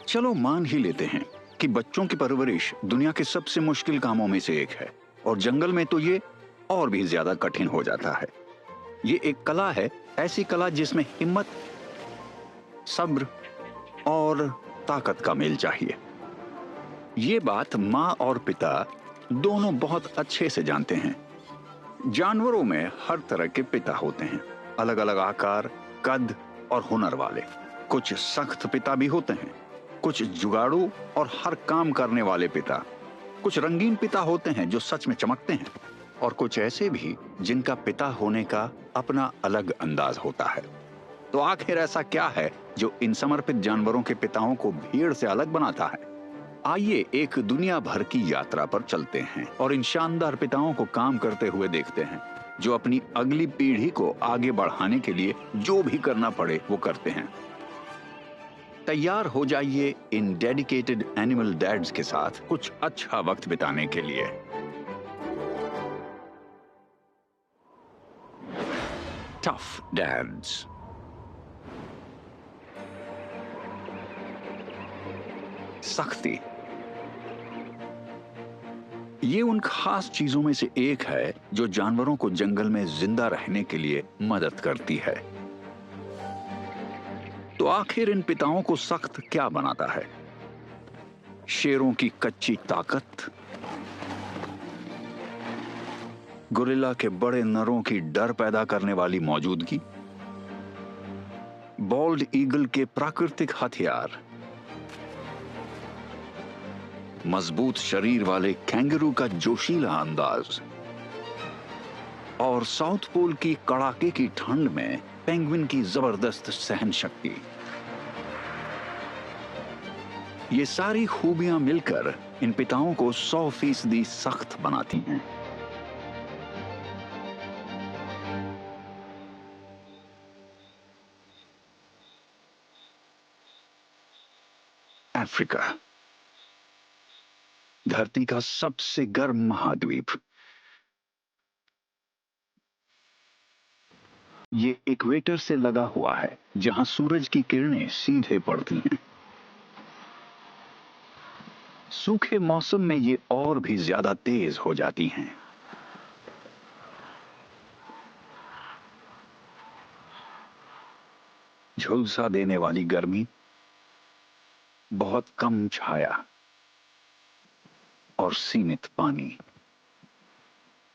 चलो मान ही लेते हैं कि बच्चों की परवरिश दुनिया के सबसे मुश्किल कामों में से एक है, और जंगल में तो ये और भी ज्यादा कठिन हो जाता है। ये एक कला है, ऐसी कला जिसमें हिम्मत, सब्र और ताकत का मेल चाहिए। ये बात माँ और पिता दोनों बहुत अच्छे से जानते हैं। जानवरों में हर तरह के पिता होते हैं, अलग अलग आकार, कद और हुनर वाले। कुछ सख्त पिता भी होते हैं, कुछ जुगाड़ू और हर काम करने वाले पिता। कुछ रंगीन पिता होते हैं जो सच में चमकते हैं, और कुछ ऐसे भी जिनका पिता होने का अपना अलग अंदाज होता है। तो आखिर ऐसा क्या है जो इन समर्पित जानवरों के पिताओं को भीड़ से अलग बनाता है? आइए एक दुनिया भर की यात्रा पर चलते हैं और इन शानदार पिताओं को काम करते हुए देखते हैं, जो अपनी अगली पीढ़ी को आगे बढ़ाने के लिए जो भी करना पड़े वो करते हैं। तैयार हो जाइए इन डेडिकेटेड एनिमल डैड्स के साथ कुछ अच्छा वक्त बिताने के लिए। Tough dads. सख्ती ये उन खास चीजों में से एक है जो जानवरों को जंगल में जिंदा रहने के लिए मदद करती है। तो आखिर इन पिताओं को सख्त क्या बनाता है? शेरों की कच्ची ताकत, गोरिल्ला के बड़े नरों की डर पैदा करने वाली मौजूदगी, बॉल्ड ईगल के प्राकृतिक हथियार, मजबूत शरीर वाले कैंगरू का जोशीला अंदाज, और साउथ पोल की कड़ाके की ठंड में पेंगुइन की जबरदस्त सहन शक्ति। ये सारी खूबियां मिलकर इन पिताओं को 100% सख्त बनाती हैं। अफ्रीका, धरती का सबसे गर्म महाद्वीप। ये इक्वेटर से लगा हुआ है, जहां सूरज की किरणें सीधे पड़ती हैं। सूखे मौसम में ये और भी ज्यादा तेज हो जाती हैं। झुलसा देने वाली गर्मी, बहुत कम छाया और सीमित पानी।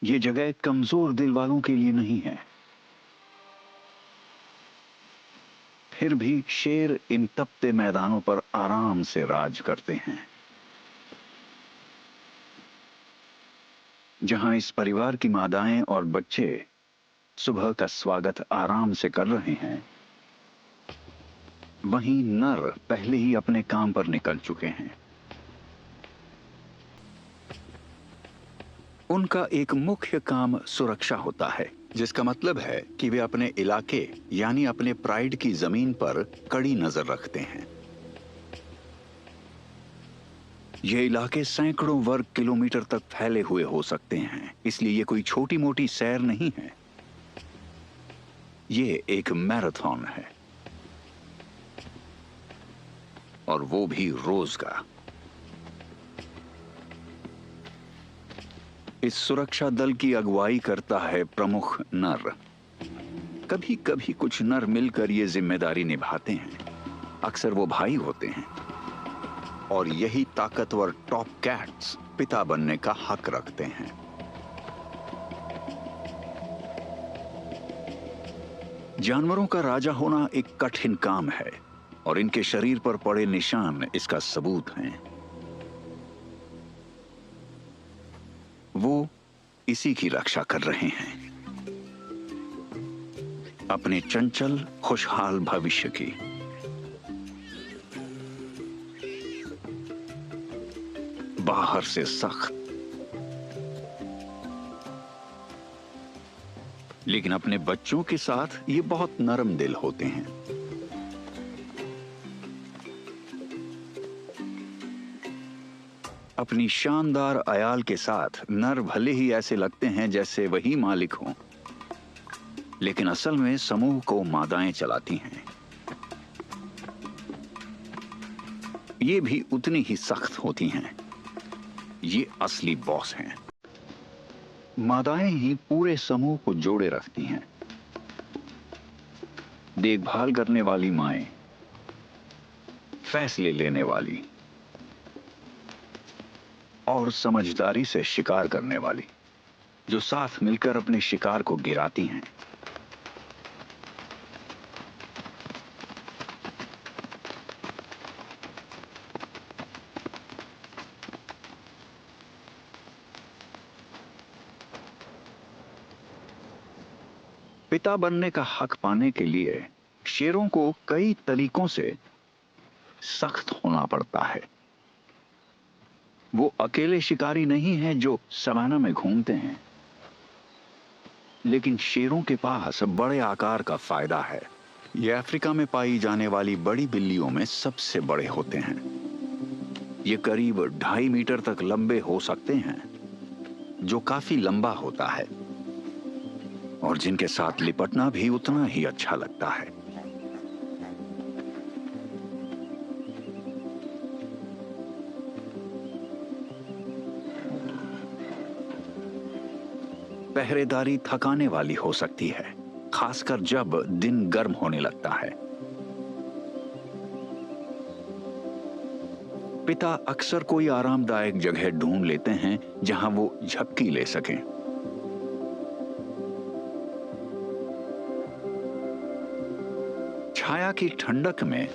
ये जगह कमजोर दिल वालों के लिए नहीं है। फिर भी शेर इन तपते मैदानों पर आराम से राज करते हैं। जहां इस परिवार की मादाएं और बच्चे सुबह का स्वागत आराम से कर रहे हैं, वहीं नर पहले ही अपने काम पर निकल चुके हैं। उनका एक मुख्य काम सुरक्षा होता है, जिसका मतलब है कि वे अपने इलाके यानी अपने प्राइड की जमीन पर कड़ी नजर रखते हैं। ये इलाके सैकड़ों वर्ग किलोमीटर तक फैले हुए हो सकते हैं, इसलिए ये कोई छोटी मोटी सैर नहीं है। ये एक मैराथन है, और वो भी रोज का। इस सुरक्षा दल की अगुवाई करता है प्रमुख नर। कभी कभी कुछ नर मिलकर ये जिम्मेदारी निभाते हैं। अक्सर वो भाई होते हैं, और यही ताकतवर टॉप कैट्स पिता बनने का हक रखते हैं। जानवरों का राजा होना एक कठिन काम है, और इनके शरीर पर पड़े निशान इसका सबूत हैं। वो इसी की रक्षा कर रहे हैं, अपने चंचल खुशहाल भविष्य की। बाहर से सख्त, लेकिन अपने बच्चों के साथ ये बहुत नरम दिल होते हैं। अपनी शानदार अयाल के साथ नर भले ही ऐसे लगते हैं जैसे वही मालिक हों, लेकिन असल में समूह को मादाएं चलाती हैं। ये भी उतनी ही सख्त होती हैं। ये असली बॉस हैं। मादाएं ही पूरे समूह को जोड़े रखती हैं। देखभाल करने वाली माएं, फैसले लेने वाली और समझदारी से शिकार करने वाली, जो साथ मिलकर अपने शिकार को गिराती हैं। पिता बनने का हक पाने के लिए शेरों को कई तरीकों से सख्त होना पड़ता है। वो अकेले शिकारी नहीं हैं जो सवाना में घूमते हैं, लेकिन शेरों के पास बड़े आकार का फायदा है। ये अफ्रीका में पाई जाने वाली बड़ी बिल्लियों में सबसे बड़े होते हैं। ये करीब 2.5 मीटर तक लंबे हो सकते हैं, जो काफी लंबा होता है, और जिनके साथ लिपटना भी उतना ही अच्छा लगता है। पहरेदारी थकाने वाली हो सकती है, खासकर जब दिन गर्म होने लगता है। पिता अक्सर कोई आरामदायक जगह ढूंढ लेते हैं जहां वो झपकी ले सकें। छाया की ठंडक में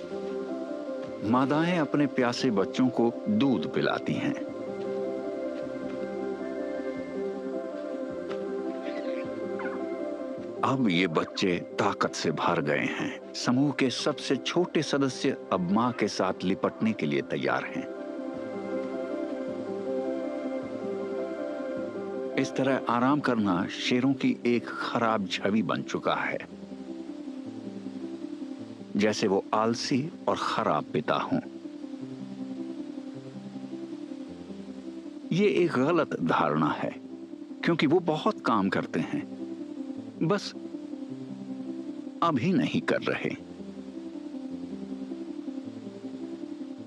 मादाएं अपने प्यासे बच्चों को दूध पिलाती हैं। अब ये बच्चे ताकत से भर गए हैं। समूह के सबसे छोटे सदस्य अब मां के साथ लिपटने के लिए तैयार हैं। इस तरह आराम करना शेरों की एक खराब छवि बन चुका है, जैसे वो आलसी और खराब पिता हों। ये एक गलत धारणा है, क्योंकि वो बहुत काम करते हैं, बस अभी नहीं कर रहे।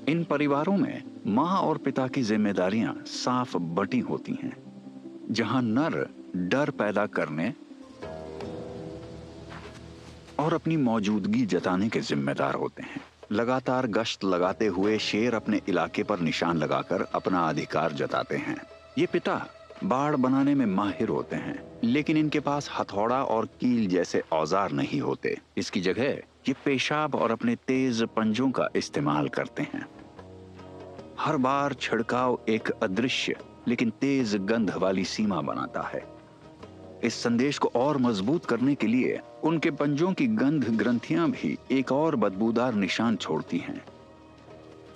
इन परिवारों में मां और पिता की जिम्मेदारियां साफ बटी होती हैं, जहां नर डर पैदा करने और अपनी मौजूदगी जताने के जिम्मेदार होते हैं। लगातार गश्त लगाते हुए शेर अपने इलाके पर निशान लगाकर अपना अधिकार जताते हैं। ये पिता बाड़ बनाने में माहिर होते हैं, लेकिन इनके पास हथौड़ा और कील जैसे औजार नहीं होते। इसकी जगह ये पेशाब और अपने तेज पंजों का इस्तेमाल करते हैं। हर बार छिड़काव एक अदृश्य लेकिन तेज गंध वाली सीमा बनाता है। इस संदेश को और मजबूत करने के लिए उनके पंजों की गंध ग्रंथियां भी एक और बदबूदार निशान छोड़ती हैं।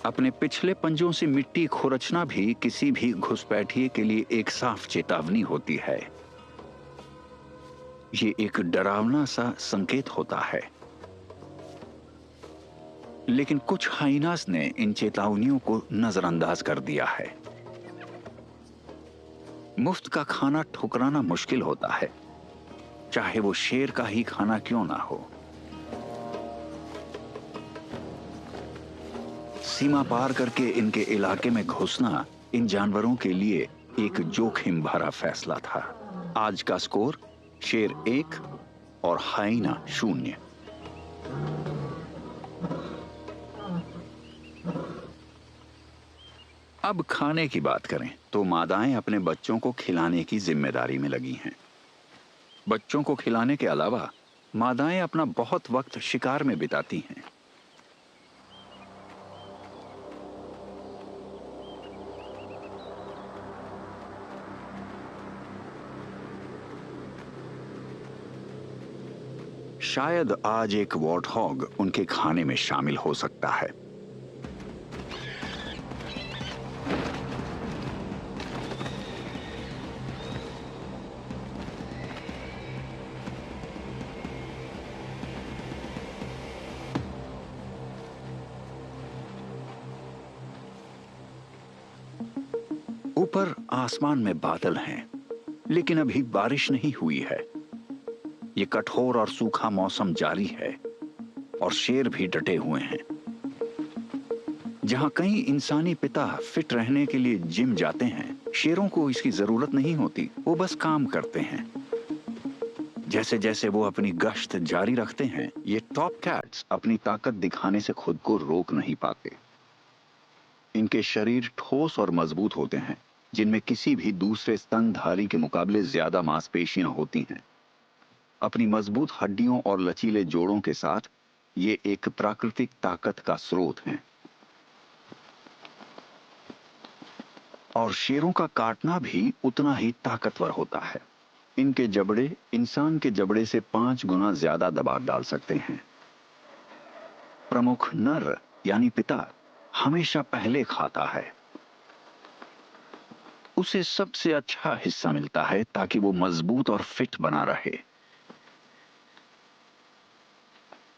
अपने पिछले पंजों से मिट्टी खुरचना भी किसी भी घुसपैठिए के लिए एक साफ चेतावनी होती है। ये एक डरावना सा संकेत होता है, लेकिन कुछ हाइनास ने इन चेतावनियों को नजरअंदाज कर दिया है। मुफ्त का खाना ठुकराना मुश्किल होता है, चाहे वो शेर का ही खाना क्यों ना हो। सीमा पार करके इनके इलाके में घुसना इन जानवरों के लिए एक जोखिम भरा फैसला था। आज का स्कोर शेर 1 और हाइना 0। अब खाने की बात करें तो मादाएं अपने बच्चों को खिलाने की जिम्मेदारी में लगी हैं। बच्चों को खिलाने के अलावा मादाएं अपना बहुत वक्त शिकार में बिताती हैं। शायद आज एक वॉर्टहॉग उनके खाने में शामिल हो सकता है। ऊपर आसमान में बादल हैं, लेकिन अभी बारिश नहीं हुई है। ये कठोर और सूखा मौसम जारी है और शेर भी डटे हुए हैं। जहां कई इंसानी पिता फिट रहने के लिए जिम जाते हैं, शेरों को इसकी जरूरत नहीं होती। वो बस काम करते हैं। जैसे जैसे वो अपनी गश्त जारी रखते हैं, ये टॉप कैट्स अपनी ताकत दिखाने से खुद को रोक नहीं पाते। इनके शरीर ठोस और मजबूत होते हैं, जिनमें किसी भी दूसरे स्तनधारी के मुकाबले ज्यादा मांसपेशियां होती हैं। अपनी मजबूत हड्डियों और लचीले जोड़ों के साथ ये एक प्राकृतिक ताकत का स्रोत हैं। और शेरों का काटना भी उतना ही ताकतवर होता है। इनके जबड़े इंसान के जबड़े से 5 गुना ज्यादा दबाव डाल सकते हैं। प्रमुख नर यानी पिता हमेशा पहले खाता है। उसे सबसे अच्छा हिस्सा मिलता है ताकि वो मजबूत और फिट बना रहे।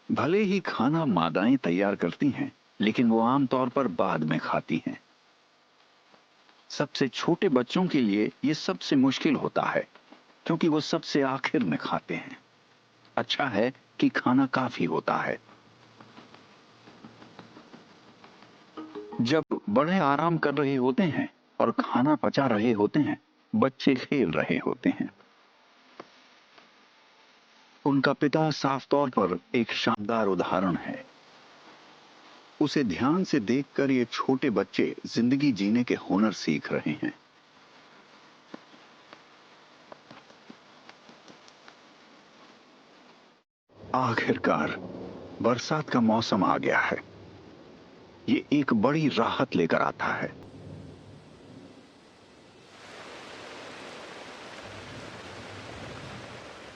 भले ही खाना मादाएं तैयार करती हैं, लेकिन वो आमतौर पर बाद में खाती हैं। सबसे छोटे बच्चों के लिए ये सबसे मुश्किल होता है, क्योंकि वो सबसे आखिर में खाते हैं। अच्छा है कि खाना काफी होता है। जब बड़े आराम कर रहे होते हैं और खाना पचा रहे होते हैं, बच्चे खेल रहे होते हैं। उनका पिता साफ तौर पर एक शानदार उदाहरण है। उसे ध्यान से देखकर ये छोटे बच्चे जिंदगी जीने के हुनर सीख रहे हैं। आखिरकार बरसात का मौसम आ गया है। ये एक बड़ी राहत लेकर आता है।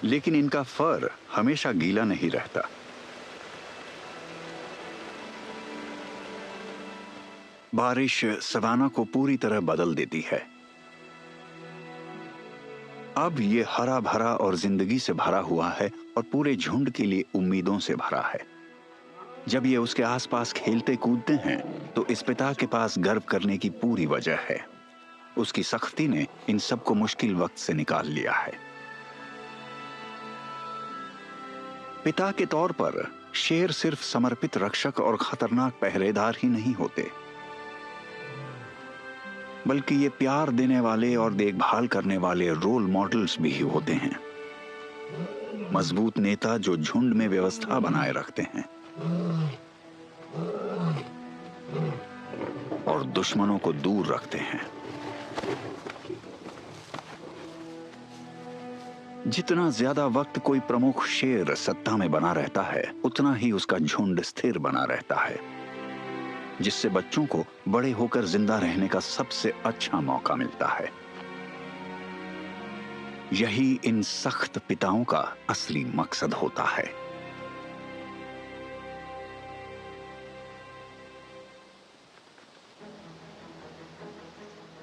लेकिन इनका फर हमेशा गीला नहीं रहता। बारिश सवाना को पूरी तरह बदल देती है। अब ये हरा भरा और जिंदगी से भरा हुआ है और पूरे झुंड के लिए उम्मीदों से भरा है। जब ये उसके आसपास खेलते कूदते हैं, तो इस पिता के पास गर्व करने की पूरी वजह है। उसकी सख्ती ने इन सबको मुश्किल वक्त से निकाल लिया है। पिता के तौर पर शेर सिर्फ समर्पित रक्षक और खतरनाक पहरेदार ही नहीं होते, बल्कि ये प्यार देने वाले और देखभाल करने वाले रोल मॉडल्स भी होते हैं। मजबूत नेता जो झुंड में व्यवस्था बनाए रखते हैं और दुश्मनों को दूर रखते हैं। जितना ज्यादा वक्त कोई प्रमुख शेर सत्ता में बना रहता है, उतना ही उसका झुंड स्थिर बना रहता है, जिससे बच्चों को बड़े होकर जिंदा रहने का सबसे अच्छा मौका मिलता है। यही इन सख्त पिताओं का असली मकसद होता है।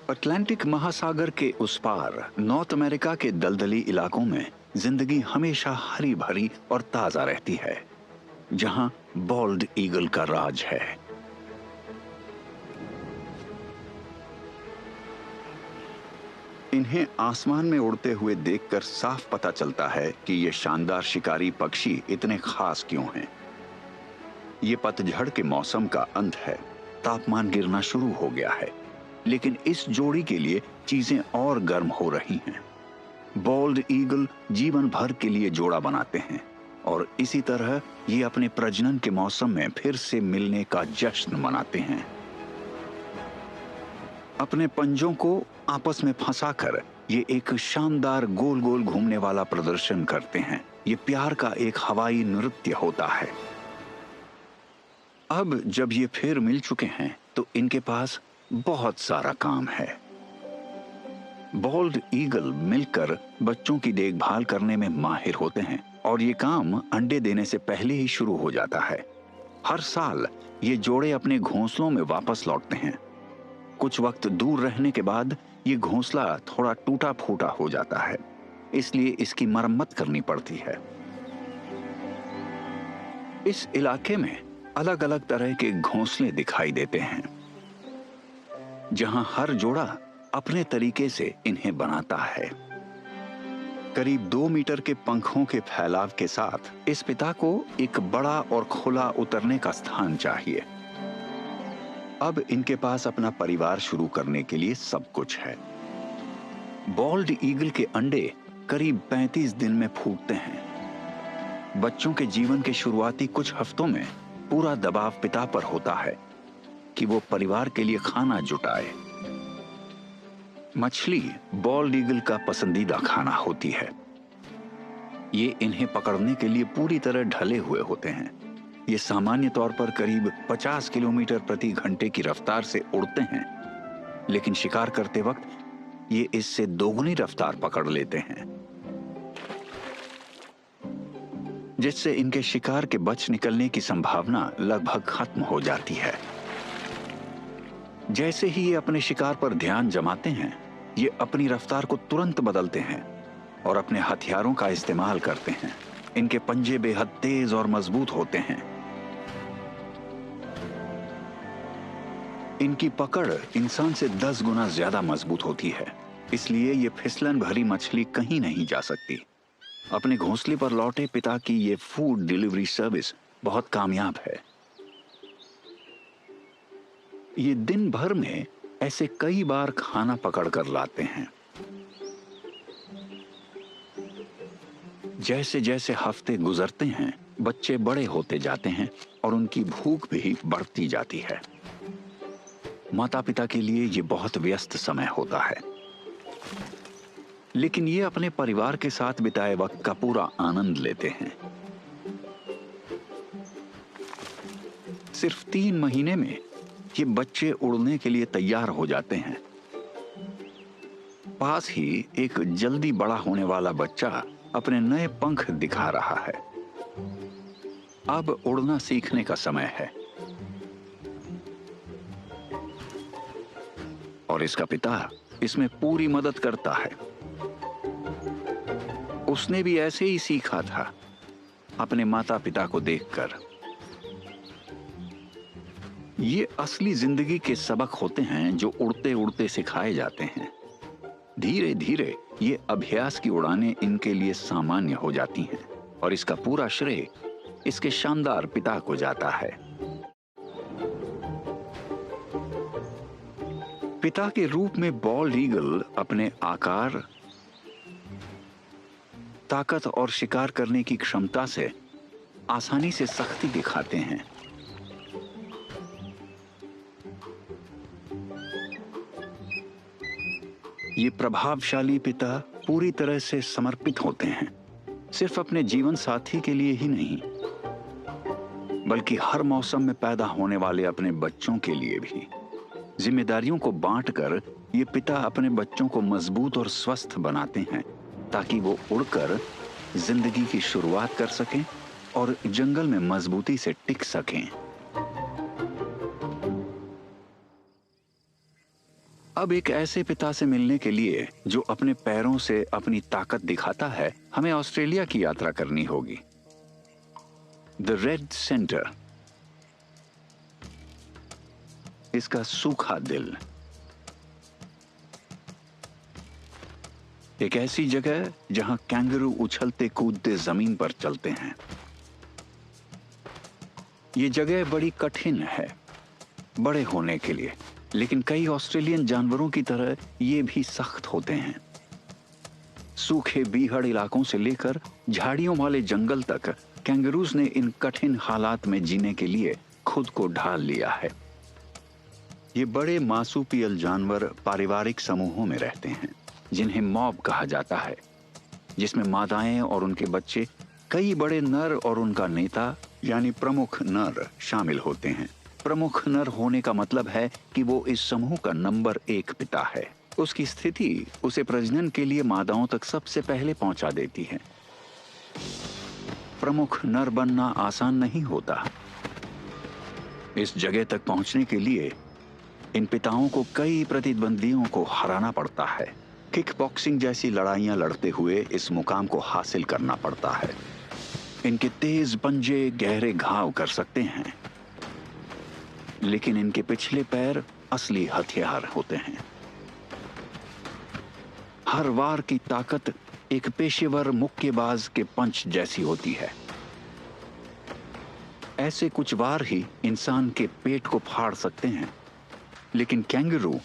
अटलांटिक महासागर के उस पार नॉर्थ अमेरिका के दलदली इलाकों में जिंदगी हमेशा हरी भरी और ताजा रहती है, जहां बॉल्ड ईगल का राज है। इन्हें आसमान में उड़ते हुए देखकर साफ पता चलता है कि ये शानदार शिकारी पक्षी इतने खास क्यों हैं। ये पतझड़ के मौसम का अंत है। तापमान गिरना शुरू हो गया है, लेकिन इस जोड़ी के लिए चीजें और गर्म हो रही हैं। बॉल्ड ईगल जीवन भर के लिए जोड़ा बनाते हैं और इसी तरह ये अपने प्रजनन के मौसम में फिर से मिलने का जश्न मनाते हैं। अपने पंजों को आपस में फंसाकर ये एक शानदार गोल गोल घूमने वाला प्रदर्शन करते हैं। ये प्यार का एक हवाई नृत्य होता है। अब जब ये फिर मिल चुके हैं, तो इनके पास बहुत सारा काम है। बॉल्ड ईगल मिलकर बच्चों की देखभाल करने में माहिर होते हैं और ये काम अंडे देने से पहले ही शुरू हो जाता है। हर साल ये जोड़े अपने घोंसलों में वापस लौटते हैं। कुछ वक्त दूर रहने के बाद ये घोंसला थोड़ा टूटा फूटा हो जाता है, इसलिए इसकी मरम्मत करनी पड़ती है। इस इलाके में अलग अलग तरह के घोंसले दिखाई देते हैं, जहां हर जोड़ा अपने तरीके से इन्हें बनाता है। करीब 2 मीटर के पंखों के फैलाव के साथ इस पिता को एक बड़ा और खुला उतरने का स्थान चाहिए। अब इनके पास अपना परिवार शुरू करने के लिए सब कुछ है। बॉल्ड ईगल के अंडे करीब 35 दिन में फूटते हैं। बच्चों के जीवन के शुरुआती कुछ हफ्तों में पूरा दबाव पिता पर होता है कि वो परिवार के लिए खाना जुटाए। मछली बॉल्ड ईगल का पसंदीदा खाना होती है। ये इन्हें पकड़ने के लिए पूरी तरह ढले हुए होते हैं। ये सामान्य तौर पर करीब 50 किलोमीटर प्रति घंटे की रफ्तार से उड़ते हैं, लेकिन शिकार करते वक्त ये इससे दोगुनी रफ्तार पकड़ लेते हैं, जिससे इनके शिकार के बच निकलने की संभावना लगभग खत्म हो जाती है। जैसे ही ये अपने शिकार पर ध्यान जमाते हैं, ये अपनी रफ्तार को तुरंत बदलते हैं और अपने हथियारों का इस्तेमाल करते हैं। इनके पंजे बेहद तेज और मजबूत होते हैं। इनकी पकड़ इंसान से 10 गुना ज्यादा मजबूत होती है, इसलिए ये फिसलन भरी मछली कहीं नहीं जा सकती। अपने घोंसले पर लौटे पिता की ये फूड डिलीवरी सर्विस बहुत कामयाब है। ये दिन भर में ऐसे कई बार खाना पकड़ कर लाते हैं। जैसे जैसे हफ्ते गुजरते हैं, बच्चे बड़े होते जाते हैं और उनकी भूख भी बढ़ती जाती है। माता पिता के लिए ये बहुत व्यस्त समय होता है, लेकिन ये अपने परिवार के साथ बिताए वक्त का पूरा आनंद लेते हैं। सिर्फ 3 महीने में ये बच्चे उड़ने के लिए तैयार हो जाते हैं। पास ही एक जल्दी बड़ा होने वाला बच्चा अपने नए पंख दिखा रहा है। अब उड़ना सीखने का समय है और इसका पिता इसमें पूरी मदद करता है। उसने भी ऐसे ही सीखा था, अपने माता पिता को देखकर। ये असली जिंदगी के सबक होते हैं जो उड़ते उड़ते सिखाए जाते हैं। धीरे धीरे ये अभ्यास की उड़ानें इनके लिए सामान्य हो जाती हैं और इसका पूरा श्रेय इसके शानदार पिता को जाता है। पिता के रूप में बॉल्ड ईगल अपने आकार, ताकत और शिकार करने की क्षमता से आसानी से सख्ती दिखाते हैं। ये प्रभावशाली पिता पूरी तरह से समर्पित होते हैं, सिर्फ अपने जीवन साथी के लिए ही नहीं, बल्कि हर मौसम में पैदा होने वाले अपने बच्चों के लिए भी। जिम्मेदारियों को बांटकर ये पिता अपने बच्चों को मजबूत और स्वस्थ बनाते हैं, ताकि वो उड़कर जिंदगी की शुरुआत कर सकें और जंगल में मजबूती से टिक सकें। अब एक ऐसे पिता से मिलने के लिए जो अपने पैरों से अपनी ताकत दिखाता है, हमें ऑस्ट्रेलिया की यात्रा करनी होगी। द रेड सेंटर, इसका सूखा दिल, एक ऐसी जगह जहां कैंगरू उछलते कूदते जमीन पर चलते हैं। ये जगह बड़ी कठिन है बड़े होने के लिए, लेकिन कई ऑस्ट्रेलियन जानवरों की तरह ये भी सख्त होते हैं। सूखे बीहड़ इलाकों से लेकर झाड़ियों वाले जंगल तक कैंगरूज ने इन कठिन हालात में जीने के लिए खुद को ढाल लिया है। ये बड़े मासूपियल जानवर पारिवारिक समूहों में रहते हैं, जिन्हें मॉब कहा जाता है, जिसमें मादाएं और उनके बच्चे, कई बड़े नर और उनका नेता यानी प्रमुख नर शामिल होते हैं। प्रमुख नर होने का मतलब है कि वो इस समूह का नंबर 1 पिता है। उसकी स्थिति उसे प्रजनन के लिए मादाओं तक सबसे पहले पहुंचा देती है। प्रमुख नर बनना आसान नहीं होता। इस जगह तक पहुंचने के लिए इन पिताओं को कई प्रतिद्वंदियों को हराना पड़ता है। किक बॉक्सिंग जैसी लड़ाइयां लड़ते हुए इस मुकाम को हासिल करना पड़ता है। इनके तेज पंजे गहरे घाव कर सकते हैं, लेकिन इनके पिछले पैर असली हथियार होते हैं। हर वार की ताकत एक पेशेवर मुक्केबाज के पंच जैसी होती है। ऐसे कुछ वार ही इंसान के पेट को फाड़ सकते हैं लेकिन कैंगरू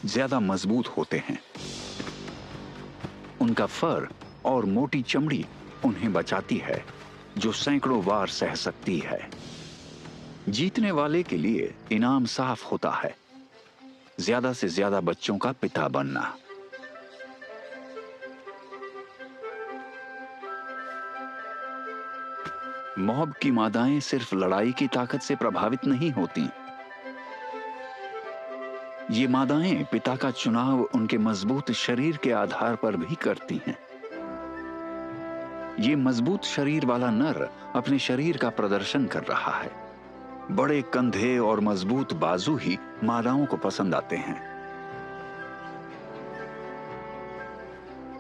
ज्यादा मजबूत होते हैं। उनका फर और मोटी चमड़ी उन्हें बचाती है, जो सैकड़ों वार सह सकती है। जीतने वाले के लिए इनाम साफ होता है, ज्यादा से ज्यादा बच्चों का पिता बनना। मॉब की मादाएं सिर्फ लड़ाई की ताकत से प्रभावित नहीं होती। ये मादाएं पिता का चुनाव उनके मजबूत शरीर के आधार पर भी करती हैं। ये मजबूत शरीर वाला नर अपने शरीर का प्रदर्शन कर रहा है। बड़े कंधे और मजबूत बाजू ही मादाओं को पसंद आते हैं।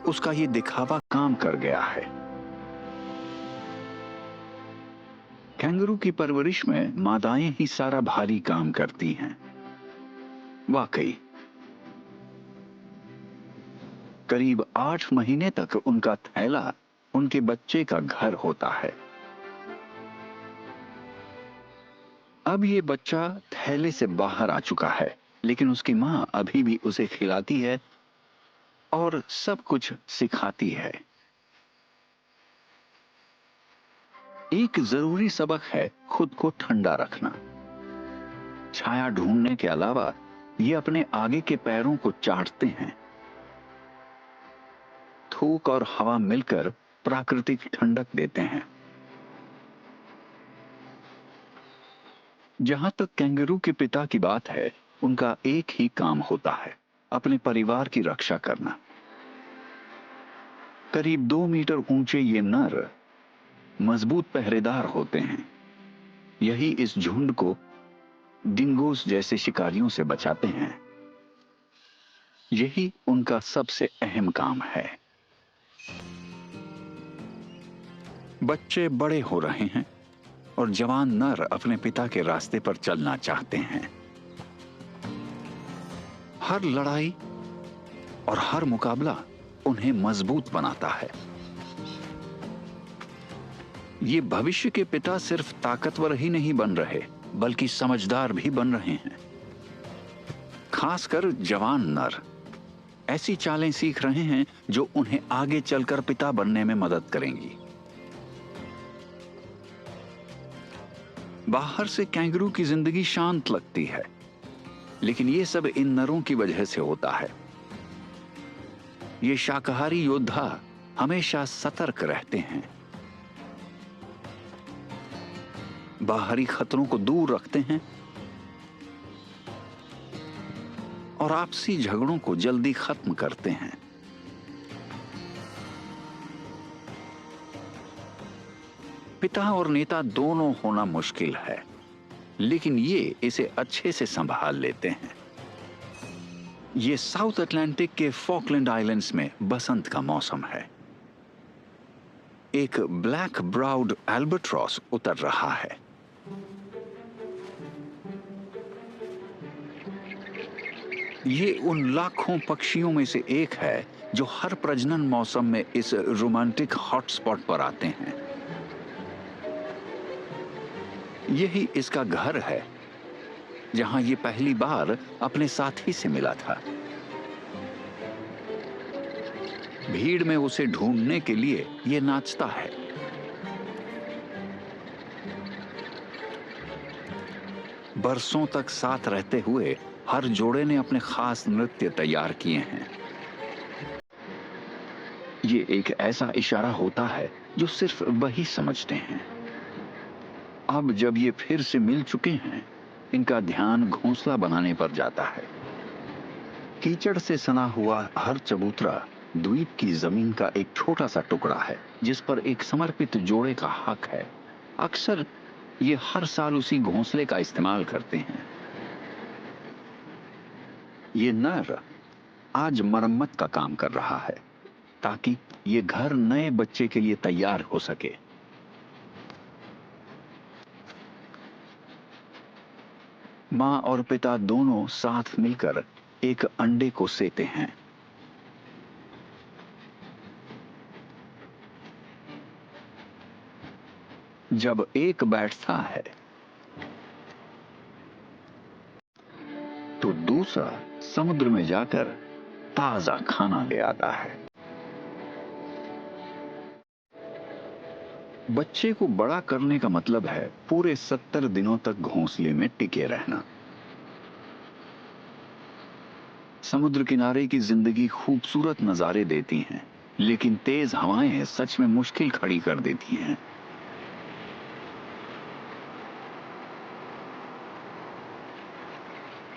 उसका ये दिखावा काम कर गया है। कैंगरू की परवरिश में मादाएं ही सारा भारी काम करती हैं। वाकई करीब 8 महीने तक उनका थैला उनके बच्चे का घर होता है। अब ये बच्चा थैले से बाहर आ चुका है, लेकिन उसकी मां अभी भी उसे खिलाती है और सब कुछ सिखाती है। एक जरूरी सबक है खुद को ठंडा रखना। छाया ढूंढने के अलावा ये अपने आगे के पैरों को चाटते हैं। थूक और हवा मिलकर प्राकृतिक ठंडक देते हैं। जहां तक कैंगरू के पिता की बात है, उनका एक ही काम होता है, अपने परिवार की रक्षा करना। करीब 2 मीटर ऊंचे ये नर मजबूत पहरेदार होते हैं। यही इस झुंड को डिंगोस जैसे शिकारियों से बचाते हैं। यही उनका सबसे अहम काम है। बच्चे बड़े हो रहे हैं और जवान नर अपने पिता के रास्ते पर चलना चाहते हैं। हर लड़ाई और हर मुकाबला उन्हें मजबूत बनाता है। ये भविष्य के पिता सिर्फ ताकतवर ही नहीं बन रहे, बल्कि समझदार भी बन रहे हैं। खासकर जवान नर ऐसी चालें सीख रहे हैं जो उन्हें आगे चलकर पिता बनने में मदद करेंगी। बाहर से कैंगरू की जिंदगी शांत लगती है, लेकिन ये सब इन नरों की वजह से होता है। ये शाकाहारी योद्धा हमेशा सतर्क रहते हैं, बाहरी खतरों को दूर रखते हैं और आपसी झगड़ों को जल्दी खत्म करते हैं। पिता और नेता दोनों होना मुश्किल है, लेकिन ये इसे अच्छे से संभाल लेते हैं। ये साउथ अटलांटिक के फॉकलैंड आइलैंड्स में बसंत का मौसम है। एक ब्लैक ब्राउड एल्बाट्रॉस उतर रहा है। ये उन लाखों पक्षियों में से एक है जो हर प्रजनन मौसम में इस रोमांटिक हॉटस्पॉट पर आते हैं। यही इसका घर है, जहां ये पहली बार अपने साथी से मिला था। भीड़ में उसे ढूंढने के लिए ये नाचता है। बरसों तक साथ रहते हुए हर जोड़े ने अपने खास नृत्य तैयार किए हैं। ये एक ऐसा इशारा होता है जो सिर्फ वही समझते हैं। अब जब ये फिर से मिल चुके हैं, इनका ध्यान घोंसला बनाने पर जाता है। कीचड़ से सना हुआ हर चबूतरा द्वीप की जमीन का एक छोटा सा टुकड़ा है, जिस पर एक समर्पित जोड़े का हक है। अक्सर ये हर साल उसी घोंसले का इस्तेमाल करते हैं। ये नर आज मरम्मत का काम कर रहा है, ताकि ये घर नए बच्चे के लिए तैयार हो सके। मां और पिता दोनों साथ मिलकर एक अंडे को सेते हैं। जब एक बैठता है, तो दूसरा समुद्र में जाकर ताजा खाना ले आता है। बच्चे को बड़ा करने का मतलब है पूरे 70 दिनों तक घोंसले में टिके रहना। समुद्र किनारे की जिंदगी खूबसूरत नजारे देती हैं, लेकिन तेज हवाएं सच में मुश्किल खड़ी कर देती हैं।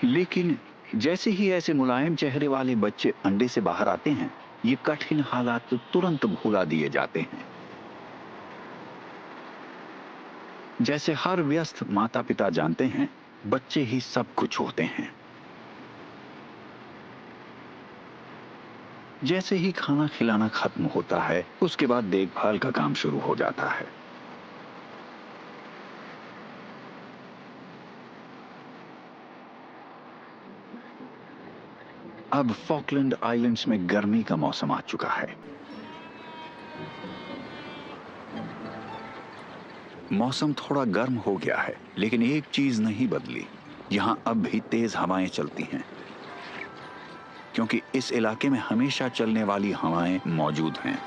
लेकिन जैसे ही ऐसे मुलायम चेहरे वाले बच्चे अंडे से बाहर आते हैं, ये कठिन हालात तुरंत भुला दिए जाते हैं। जैसे हर व्यस्त माता पिता जानते हैं, बच्चे ही सब कुछ होते हैं। जैसे ही खाना खिलाना खत्म होता है, उसके बाद देखभाल का काम शुरू हो जाता है। अब फॉकलैंड आइलैंड्स में गर्मी का मौसम आ चुका है। मौसम थोड़ा गर्म हो गया है, लेकिन एक चीज नहीं बदली। यहां अब भी तेज हवाएं चलती हैं, क्योंकि इस इलाके में हमेशा चलने वाली हवाएं मौजूद हैं।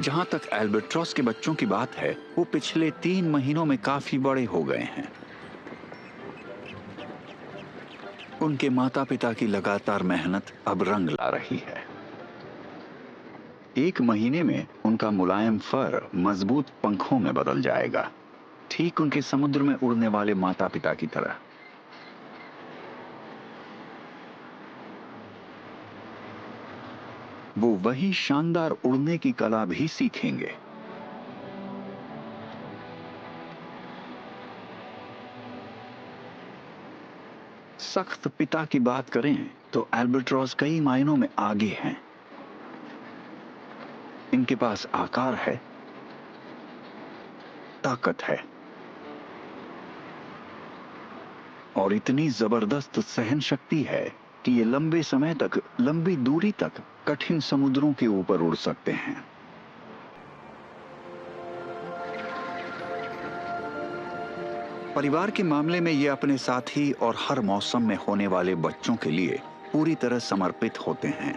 जहां तक एल्बाट्रॉस के बच्चों की बात है, वो पिछले 3 महीनों में काफी बड़े हो गए हैं। उनके माता पिता की लगातार मेहनत अब रंग ला रही है। 1 महीने में उनका मुलायम फर मजबूत पंखों में बदल जाएगा, ठीक उनके समुद्र में उड़ने वाले माता पिता की तरह। वो वही शानदार उड़ने की कला भी सीखेंगे। सख्त पिता की बात करें तो एल्बाट्रॉस कई मायनों में आगे हैं। इनके पास आकार है, ताकत है और इतनी जबरदस्त सहन शक्ति है कि ये लंबे समय तक, लंबी दूरी तक कठिन समुद्रों के ऊपर उड़ सकते हैं। परिवार के मामले में ये अपने साथी और हर मौसम में होने वाले बच्चों के लिए पूरी तरह समर्पित होते हैं।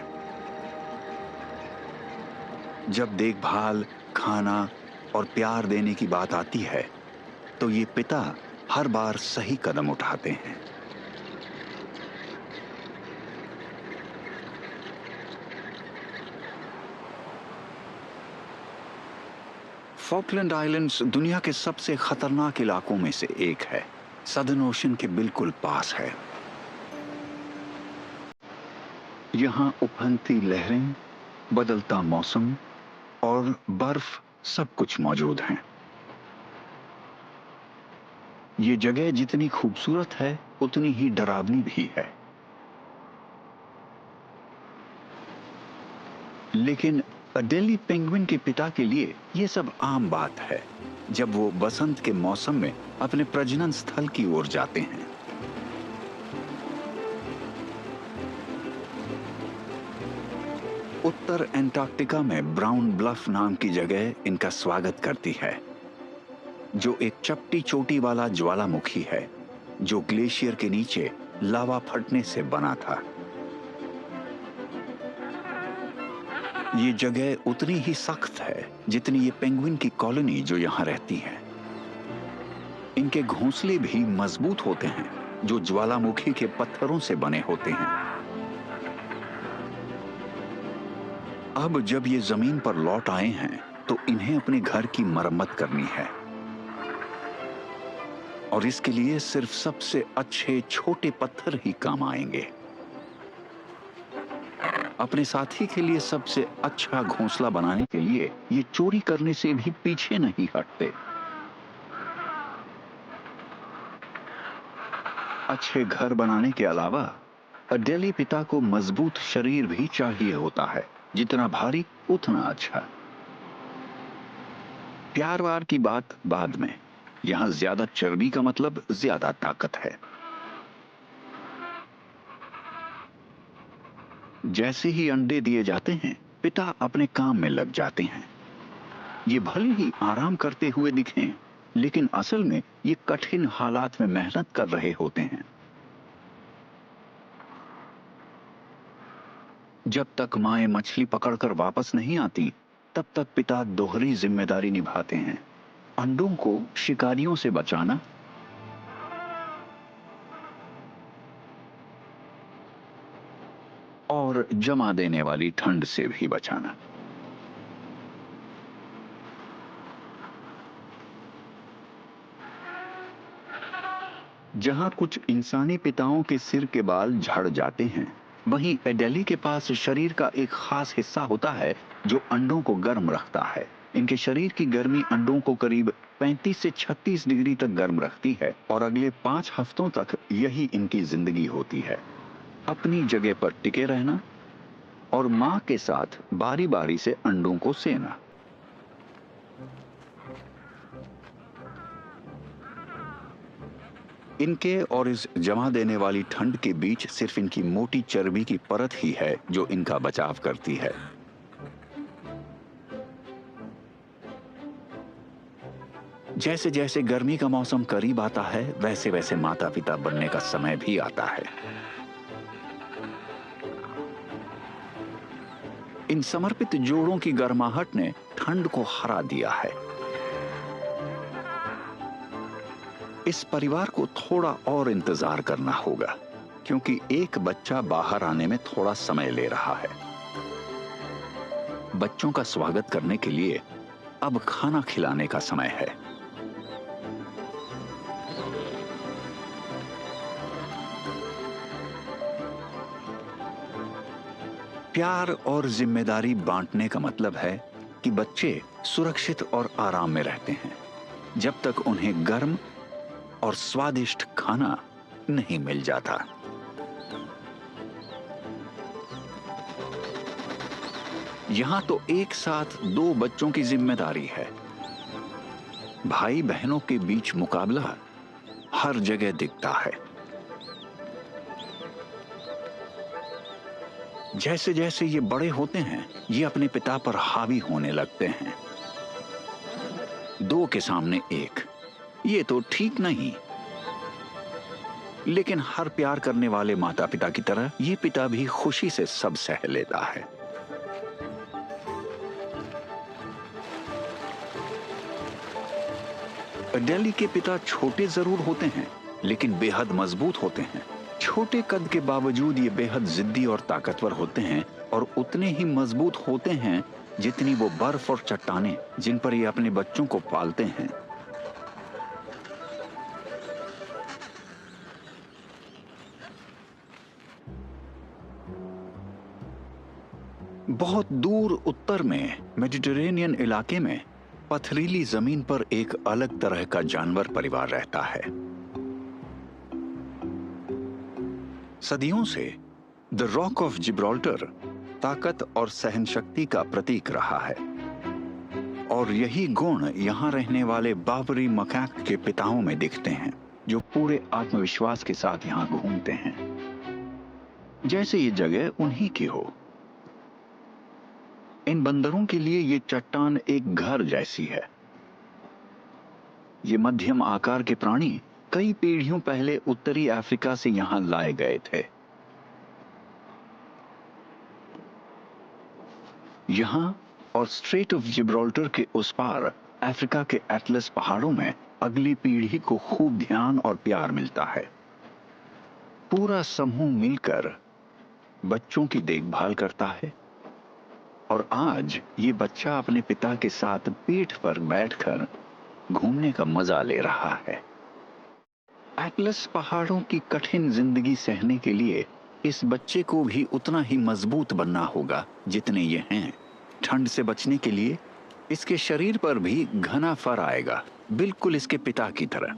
जब देखभाल, खाना और प्यार देने की बात आती है, तो ये पिता हर बार सही कदम उठाते हैं। फॉकलैंड आइलैंड्स दुनिया के सबसे खतरनाक इलाकों में से एक है। सदर्न ओशन के बिल्कुल पास है। यहां उफनती लहरें, बदलता मौसम और बर्फ सब कुछ मौजूद हैं। ये जगह जितनी खूबसूरत है, उतनी ही डरावनी भी है। लेकिन अडेली पेंगुइन के पिता के लिए ये सब आम बात है, जब वो बसंत के मौसम में अपने प्रजनन स्थल की ओर जाते हैं। उत्तर एंटार्क्टिका में ब्राउन ब्लफ नाम की जगह इनका स्वागत करती है, जो एक चपटी चोटी वाला ज्वालामुखी है, जो ग्लेशियर के नीचे लावा फटने से बना था। ये जगह उतनी ही सख्त है जितनी ये पेंगुइन की कॉलोनी जो यहां रहती है। इनके घोंसले भी मजबूत होते हैं, जो ज्वालामुखी के पत्थरों से बने होते हैं। अब जब ये जमीन पर लौट आए हैं, तो इन्हें अपने घर की मरम्मत करनी है, और इसके लिए सिर्फ सबसे अच्छे छोटे पत्थर ही काम आएंगे। अपने साथी के लिए सबसे अच्छा घोंसला बनाने के लिए ये चोरी करने से भी पीछे नहीं हटते। अच्छे घर बनाने के अलावा अडेली पिता को मजबूत शरीर भी चाहिए होता है। जितना भारी उतना अच्छा। प्यार वार की बात बाद में, यहां ज्यादा चर्बी का मतलब ज्यादा ताकत है। जैसे ही अंडे दिए जाते हैं, पिता अपने काम में लग जाते हैं। ये भले ही आराम करते हुए दिखें, लेकिन असल में ये कठिन हालात में मेहनत कर रहे होते हैं। जब तक माएँ मछली पकड़कर वापस नहीं आती, तब तक पिता दोहरी जिम्मेदारी निभाते हैं। अंडों को शिकारियों से बचाना और जमा देने वाली ठंड से भी बचाना। जहां कुछ इंसानी पिताओं के सिर के बाल झड़ जाते हैं, वहीं एडेली के पास शरीर का एक खास हिस्सा होता है जो अंडों को गर्म रखता है। इनके शरीर की गर्मी अंडों को करीब 35 से 36 डिग्री तक गर्म रखती है और अगले 5 हफ्तों तक यही इनकी जिंदगी होती है। अपनी जगह पर टिके रहना और मां के साथ बारी बारी से अंडों को सेना। इनके और इस जमा देने वाली ठंड के बीच सिर्फ इनकी मोटी चर्बी की परत ही है जो इनका बचाव करती है। जैसे जैसे गर्मी का मौसम करीब आता है, वैसे वैसे माता पिता बनने का समय भी आता है। इन समर्पित जोड़ों की गर्माहट ने ठंड को हरा दिया है। इस परिवार को थोड़ा और इंतजार करना होगा, क्योंकि एक बच्चा बाहर आने में थोड़ा समय ले रहा है। बच्चों का स्वागत करने के लिए अब खाना खिलाने का समय है। प्यार और जिम्मेदारी बांटने का मतलब है कि बच्चे सुरक्षित और आराम में रहते हैं, जब तक उन्हें गर्म और स्वादिष्ट खाना नहीं मिल जाता। यहां तो एक साथ 2 बच्चों की जिम्मेदारी है। भाई बहनों के बीच मुकाबला हर जगह दिखता है। जैसे जैसे ये बड़े होते हैं, ये अपने पिता पर हावी होने लगते हैं। 2 के सामने 1, ये तो ठीक नहीं। लेकिन हर प्यार करने वाले माता पिता की तरह ये पिता भी खुशी से सब सह लेता है। एडेली के पिता छोटे जरूर होते हैं, लेकिन बेहद मजबूत होते हैं। छोटे कद के बावजूद ये बेहद जिद्दी और ताकतवर होते हैं और उतने ही मजबूत होते हैं जितनी वो बर्फ और चट्टानें जिन पर ये अपने बच्चों को पालते हैं। बहुत दूर उत्तर में मेडिटेरेनियन इलाके में पथरीली जमीन पर एक अलग तरह का जानवर परिवार रहता है। सदियों से द रॉक ऑफ जिब्राल्टर ताकत और सहनशक्ति का प्रतीक रहा है, और यही गुण यहां रहने वाले बाबरी मकैक के पिताओं में दिखते हैं, जो पूरे आत्मविश्वास के साथ यहां घूमते हैं, जैसे ये जगह उन्हीं की हो। इन बंदरों के लिए ये चट्टान एक घर जैसी है। ये मध्यम आकार के प्राणी कई पीढ़ियों पहले उत्तरी अफ्रीका से यहां लाए गए थे। यहां और स्ट्रेट ऑफ जिब्राल्टर के उस पार अफ्रीका के एटलस पहाड़ों में अगली पीढ़ी को खूब ध्यान और प्यार मिलता है। पूरा समूह मिलकर बच्चों की देखभाल करता है, और आज ये बच्चा अपने पिता के साथ पीठ पर बैठकर घूमने का मजा ले रहा है। एटलस पहाड़ों की कठिन जिंदगी सहने के लिए इस बच्चे को भी उतना ही मजबूत बनना होगा जितने ये हैं। ठंड से बचने के लिए इसके शरीर पर भी घना फर आएगा, बिल्कुल इसके पिता की तरह।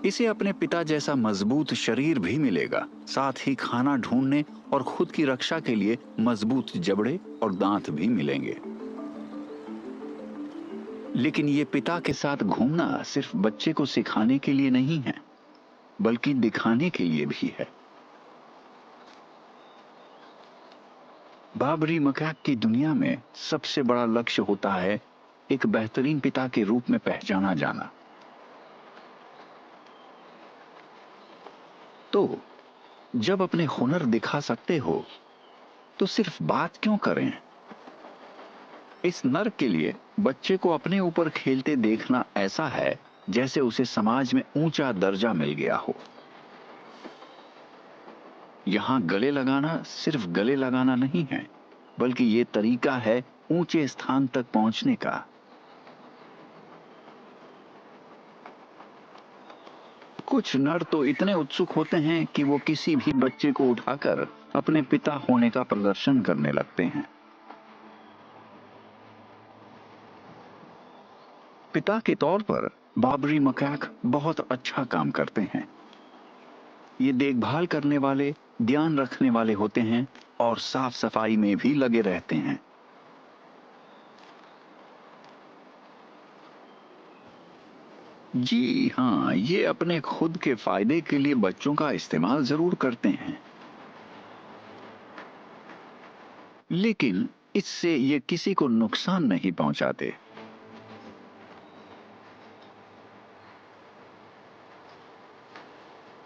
इसे अपने पिता जैसा मजबूत शरीर भी मिलेगा, साथ ही खाना ढूंढने और खुद की रक्षा के लिए मजबूत जबड़े और दांत भी मिलेंगे। लेकिन ये पिता के साथ घूमना सिर्फ बच्चे को सिखाने के लिए नहीं है, बल्कि दिखाने के लिए भी है। बाबरी मकैक की दुनिया में सबसे बड़ा लक्ष्य होता है एक बेहतरीन पिता के रूप में पहचाना जाना। तो जब अपने हुनर दिखा सकते हो तो सिर्फ बात क्यों करें? इस नर के लिए बच्चे को अपने ऊपर खेलते देखना ऐसा है जैसे उसे समाज में ऊंचा दर्जा मिल गया हो। यहां गले लगाना सिर्फ गले लगाना नहीं है, बल्कि ये तरीका है ऊंचे स्थान तक पहुंचने का। कुछ नर तो इतने उत्सुक होते हैं कि वो किसी भी बच्चे को उठाकर अपने पिता होने का प्रदर्शन करने लगते हैं। पिता के तौर पर बार्बरी मैकाक बहुत अच्छा काम करते हैं। ये देखभाल करने वाले, ध्यान रखने वाले होते हैं और साफ सफाई में भी लगे रहते हैं। जी हाँ, ये अपने खुद के फायदे के लिए बच्चों का इस्तेमाल जरूर करते हैं, लेकिन इससे ये किसी को नुकसान नहीं पहुंचाते।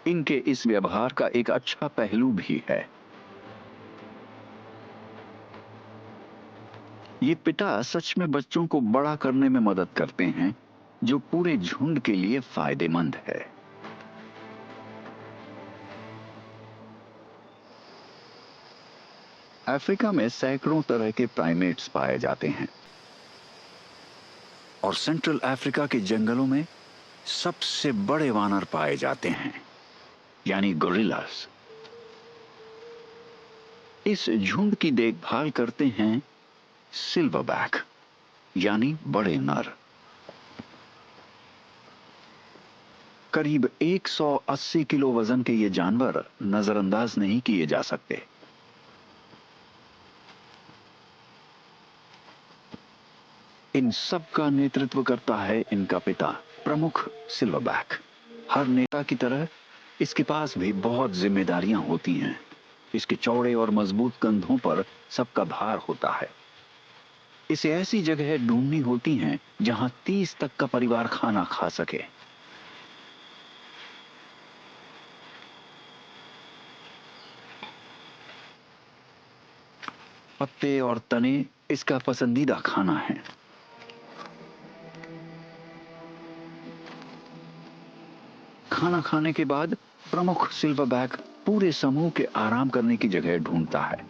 इनके इस व्यवहार का एक अच्छा पहलू भी है। ये पिता सच में बच्चों को बड़ा करने में मदद करते हैं, जो पूरे झुंड के लिए फायदेमंद है। अफ्रीका में सैकड़ों तरह के प्राइमेट्स पाए जाते हैं और सेंट्रल अफ्रीका के जंगलों में सबसे बड़े वानर पाए जाते हैं, यानी गोरिल्लास। इस झुंड की देखभाल करते हैं सिल्वरबैक, यानी बड़े नर। करीब 180 किलो वजन के ये जानवर नजरअंदाज नहीं किए जा सकते। इन सब का नेतृत्व करता है इनका पिता, प्रमुख सिल्वरबैक। हर नेता की तरह इसके पास भी बहुत जिम्मेदारियां होती हैं। इसके चौड़े और मजबूत कंधों पर सबका भार होता है। इसे ऐसी जगह ढूंढनी होती हैं जहां 30 तक का परिवार खाना खा सके। पत्ते और तने इसका पसंदीदा खाना है। खाना खाने के बाद प्रमुख सिल्वरबैक पूरे समूह के आराम करने की जगह ढूंढता है।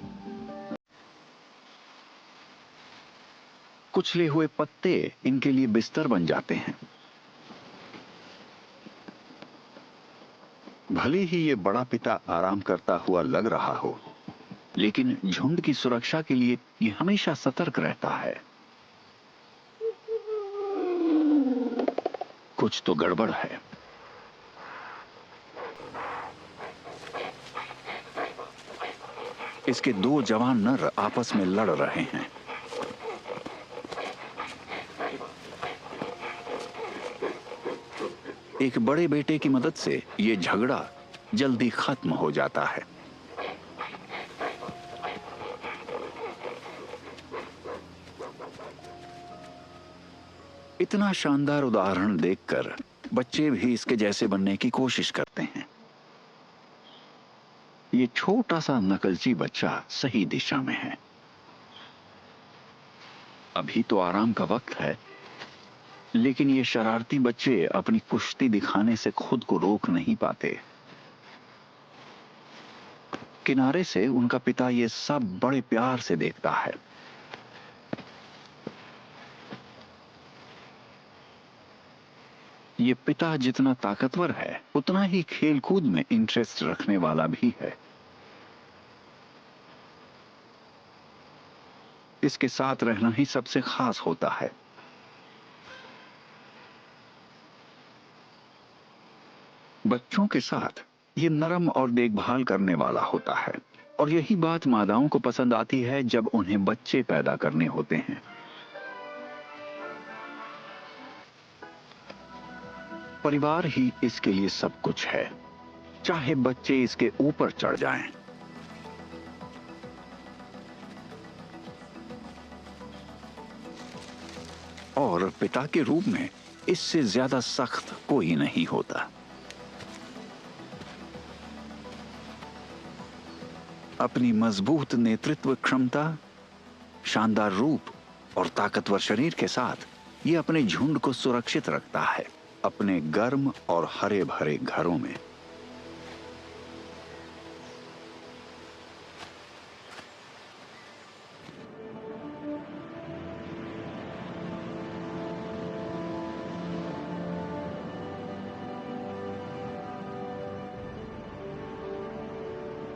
कुचले हुए पत्ते इनके लिए बिस्तर बन जाते हैं। भले ही ये बड़ा पिता आराम करता हुआ लग रहा हो, लेकिन झुंड की सुरक्षा के लिए ये हमेशा सतर्क रहता है। कुछ तो गड़बड़ है। इसके दो जवान नर आपस में लड़ रहे हैं। एक बड़े बेटे की मदद से ये झगड़ा जल्दी खत्म हो जाता है। इतना शानदार उदाहरण देखकर बच्चे भी इसके जैसे बनने की कोशिश करते हैं। ये छोटा सा नकलची बच्चा सही दिशा में है। अभी तो आराम का वक्त है, लेकिन ये शरारती बच्चे अपनी कुश्ती दिखाने से खुद को रोक नहीं पाते। किनारे से उनका पिता ये सब बड़े प्यार से देखता है। ये पिता जितना ताकतवर है, उतना ही खेलकूद में इंटरेस्ट रखने वाला भी है। इसके साथ रहना ही सबसे खास होता है। बच्चों के साथ ये नरम और देखभाल करने वाला होता है, और यही बात मादाओं को पसंद आती है जब उन्हें बच्चे पैदा करने होते हैं। परिवार ही इसके लिए सब कुछ है, चाहे बच्चे इसके ऊपर चढ़ जाएं। और पिता के रूप में इससे ज्यादा सख्त कोई नहीं होता। अपनी मजबूत नेतृत्व क्षमता, शानदार रूप और ताकतवर शरीर के साथ ये अपने झुंड को सुरक्षित रखता है अपने गर्म और हरे भरे घरों में।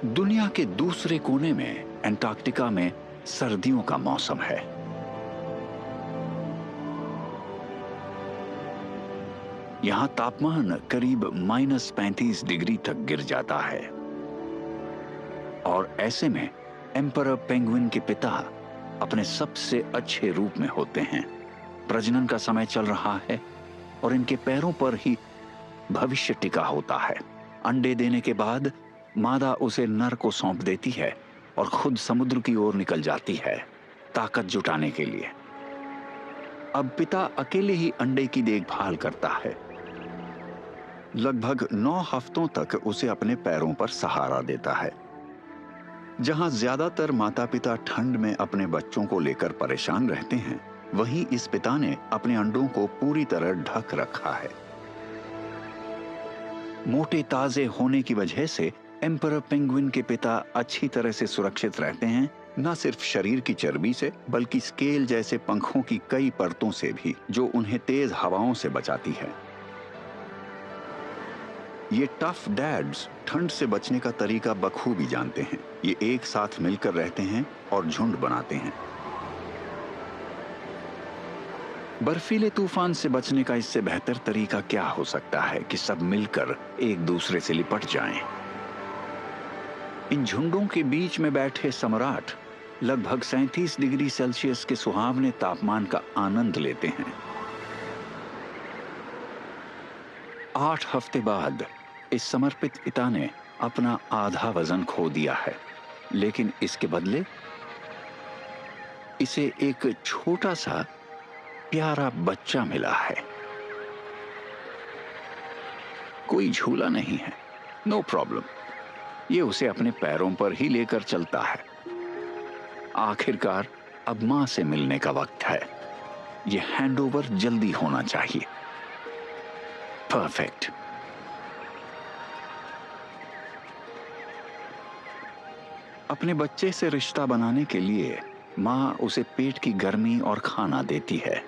दुनिया के दूसरे कोने में अंटार्कटिका में सर्दियों का मौसम है। यहां तापमान करीब -35 डिग्री तक गिर जाता है और ऐसे में एम्परर पेंगुइन के पिता अपने सबसे अच्छे रूप में होते हैं। प्रजनन का समय चल रहा है और इनके पैरों पर ही भविष्य टिका होता है। अंडे देने के बाद मादा उसे नर को सौंप देती है और खुद समुद्र की ओर निकल जाती है ताकत जुटाने के लिए। अब पिता अकेले ही अंडे की देखभाल करता है। लगभग 9 हफ्तों तक उसे अपने पैरों पर सहारा देता है। जहां ज्यादातर माता पिता ठंड में अपने बच्चों को लेकर परेशान रहते हैं, वहीं इस पिता ने अपने अंडों को पूरी तरह ढक रखा है। मोटे ताजे होने की वजह से एम्परर पेंगुइन के पिता अच्छी तरह से सुरक्षित रहते हैं, न सिर्फ शरीर की चर्बी से बल्कि स्केल जैसे पंखों की कई परतों से भी, जो उन्हें तेज हवाओं से बचाती है। ये टफ डैड्स ठंड से बचने का तरीका बखूबी जानते हैं। ये एक साथ मिलकर रहते हैं और झुंड बनाते हैं। बर्फीले तूफान से बचने का इससे बेहतर तरीका क्या हो सकता है कि सब मिलकर एक दूसरे से लिपट जाएं। इन झुंडों के बीच में बैठे सम्राट लगभग 37 डिग्री सेल्सियस के सुहावने तापमान का आनंद लेते हैं। 8 हफ्ते बाद इस समर्पित पिता ने अपना आधा वजन खो दिया है, लेकिन इसके बदले इसे एक छोटा सा प्यारा बच्चा मिला है। कोई झूला नहीं है, नो प्रॉब्लम। ये उसे अपने पैरों पर ही लेकर चलता है। आखिरकार अब मां से मिलने का वक्त है। ये हैंडओवर जल्दी होना चाहिए। परफेक्ट। अपने बच्चे से रिश्ता बनाने के लिए मां उसे पेट की गर्मी और खाना देती है।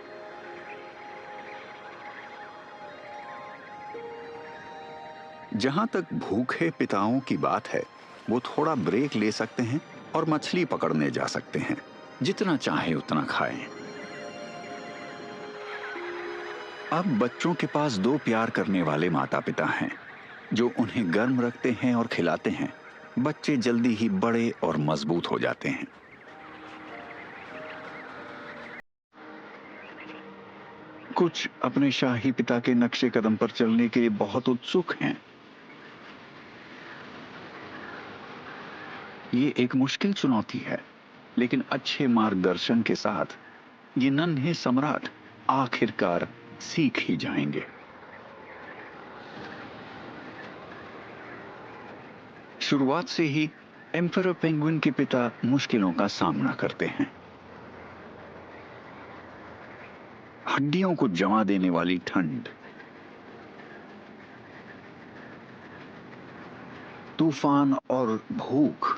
जहां तक भूखे पिताओं की बात है, वो थोड़ा ब्रेक ले सकते हैं और मछली पकड़ने जा सकते हैं। जितना चाहे उतना खाएं। अब बच्चों के पास 2 प्यार करने वाले माता पिता हैं, जो उन्हें गर्म रखते हैं और खिलाते हैं। बच्चे जल्दी ही बड़े और मजबूत हो जाते हैं। कुछ अपने शाही पिता के नक्शे कदम पर चलने के लिए बहुत उत्सुक हैं। ये एक मुश्किल चुनौती है, लेकिन अच्छे मार्गदर्शन के साथ ये नन्हे सम्राट आखिरकार सीख ही जाएंगे। शुरुआत से ही एम्परर पेंगुइन के पिता मुश्किलों का सामना करते हैं। हड्डियों को जमा देने वाली ठंड, तूफान और भूख,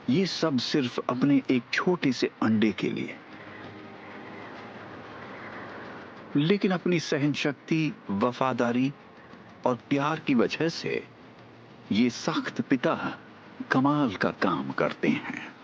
ये सब सिर्फ अपने एक छोटे से अंडे के लिए। लेकिन अपनी सहन शक्ति, वफादारी और प्यार की वजह से ये सख्त पिता कमाल का काम करते हैं।